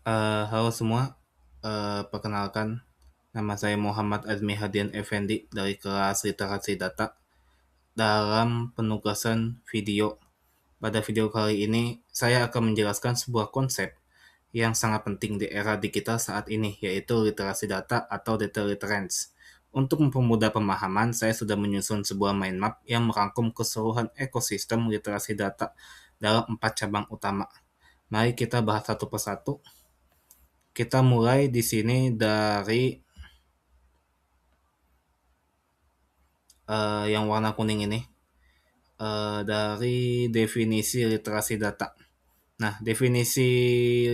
Halo semua, perkenalkan nama saya Muhammad Azmi Hadian Effendi dari kelas Literasi Data dalam penugasan video. Pada video kali ini, saya akan menjelaskan sebuah konsep yang sangat penting di era digital saat ini, yaitu literasi data atau data literacy. Untuk mempermudah pemahaman, saya sudah menyusun sebuah mind map yang merangkum keseluruhan ekosistem literasi data dalam 4 cabang utama. Mari kita bahas satu persatu. Kita mulai di sini dari yang warna kuning ini, dari definisi literasi data. Nah, definisi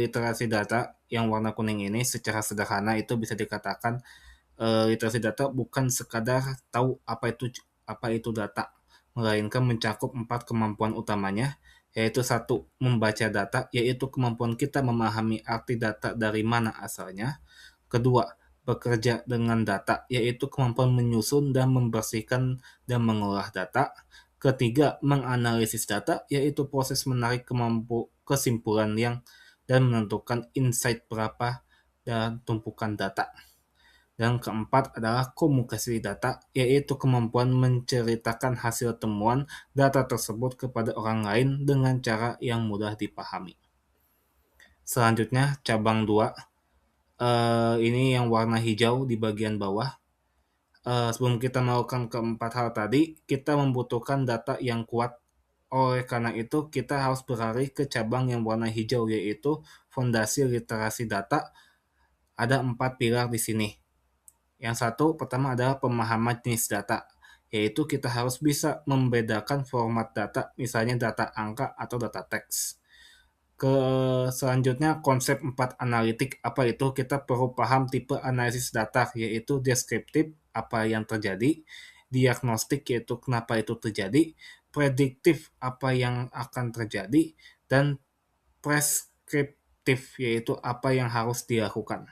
literasi data yang warna kuning ini secara sederhana itu bisa dikatakan literasi data bukan sekadar tahu apa itu data, melainkan mencakup 4 kemampuan utamanya, yaitu satu, membaca data, yaitu kemampuan kita memahami arti data dari mana asalnya. Kedua, bekerja dengan data, yaitu kemampuan menyusun dan membersihkan dan mengolah data. Ketiga, menganalisis data, yaitu proses menarik kesimpulan yang dan menentukan insight berapa dan tumpukan data. Dan keempat adalah komunikasi data, yaitu kemampuan menceritakan hasil temuan data tersebut kepada orang lain dengan cara yang mudah dipahami. Selanjutnya, cabang 2, ini yang warna hijau di bagian bawah. Sebelum kita melakukan keempat hal tadi, kita membutuhkan data yang kuat. Oleh karena itu, kita harus berlari ke cabang yang warna hijau, yaitu fondasi literasi data. Ada 4 pilar di sini. Yang satu, pertama adalah pemahaman jenis data, yaitu kita harus bisa membedakan format data, misalnya data angka atau data teks. Selanjutnya konsep 4 analitik, apa itu? Kita perlu paham tipe analisis data, yaitu deskriptif, apa yang terjadi, diagnostik, yaitu kenapa itu terjadi, prediktif, apa yang akan terjadi, dan preskriptif, yaitu apa yang harus dilakukan.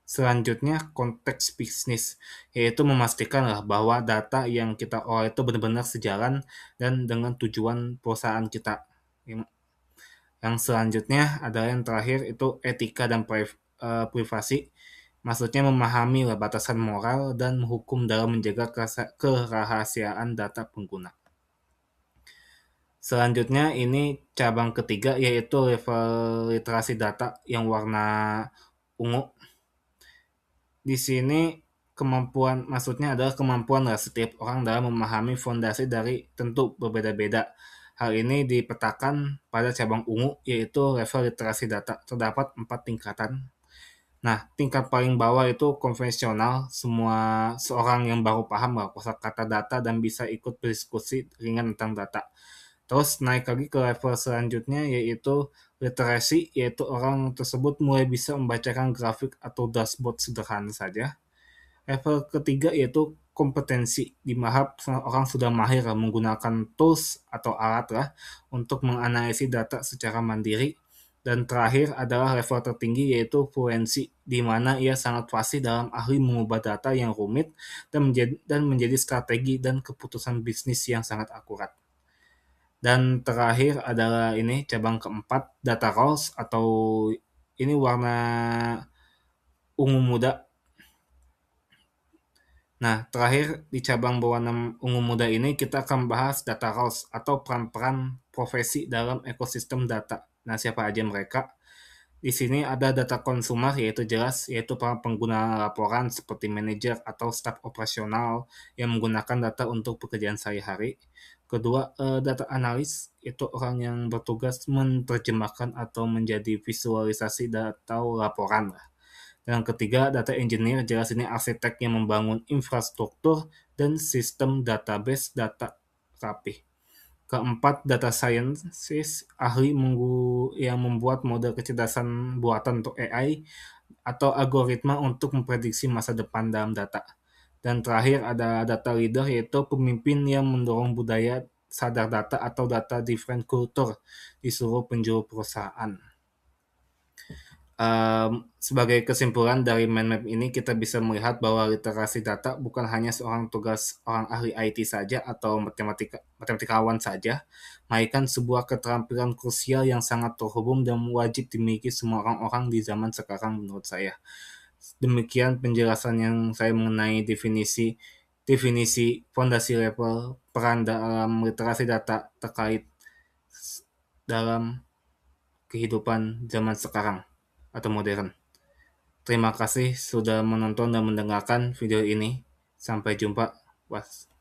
Selanjutnya konteks bisnis, yaitu memastikan bahwa data yang kita olah itu benar-benar sejalan dan dengan tujuan perusahaan kita. Yang selanjutnya adalah yang terakhir itu etika dan privasi. Maksudnya memahami batasan moral dan hukum dalam menjaga kerahasiaan data pengguna. Selanjutnya ini cabang ketiga yaitu level literasi data yang warna ungu. Di sini maksudnya adalah kemampuan setiap orang dalam memahami fondasi dari tentu berbeda-beda. Hal ini dipetakan pada cabang ungu, yaitu level literasi data. Terdapat 4 tingkatan. Nah, tingkat paling bawah itu konvensional, semua seorang yang baru paham kosakata data dan bisa ikut berdiskusi ringan tentang data. Terus naik lagi ke level selanjutnya yaitu literasi, yaitu orang tersebut mulai bisa membacakan grafik atau dashboard sederhana saja. Level ketiga yaitu kompetensi, di mana orang sudah mahir menggunakan tools atau alat untuk menganalisis data secara mandiri. Dan terakhir adalah level tertinggi yaitu fluensi, di mana ia sangat fasih dalam ahli mengubah data yang rumit dan menjadi strategi dan keputusan bisnis yang sangat akurat. Dan terakhir adalah ini cabang keempat, data roles, atau ini warna ungu muda. Nah, terakhir di cabang berwarna ungu muda ini kita akan bahas data roles atau peran-peran profesi dalam ekosistem data. Nah, siapa aja mereka? Di sini ada data konsumer, yaitu para pengguna laporan seperti manajer atau staf operasional yang menggunakan data untuk pekerjaan sehari-hari. Kedua, data analis, itu orang yang bertugas menerjemahkan atau menjadi visualisasi data atau laporan. Dan ketiga, data engineer, jelas ini arsitek yang membangun infrastruktur dan sistem database data rapi. Keempat, data scientist, ahli yang membuat model kecerdasan buatan untuk AI atau algoritma untuk memprediksi masa depan dalam data. Dan terakhir ada data leader, yaitu pemimpin yang mendorong budaya sadar data atau data different culture di seluruh penjuru perusahaan. Sebagai kesimpulan dari mind map ini, kita bisa melihat bahwa literasi data bukan hanya seorang tugas orang ahli IT saja atau matematikawan saja, melainkan sebuah keterampilan krusial yang sangat terhubung dan wajib dimiliki semua orang-orang di zaman sekarang menurut saya. Demikian penjelasan yang saya mengenai definisi definisi fondasi level peran dalam literasi data terkait dalam kehidupan zaman sekarang atau modern. Terima kasih sudah menonton dan mendengarkan video ini. Sampai jumpa. Was.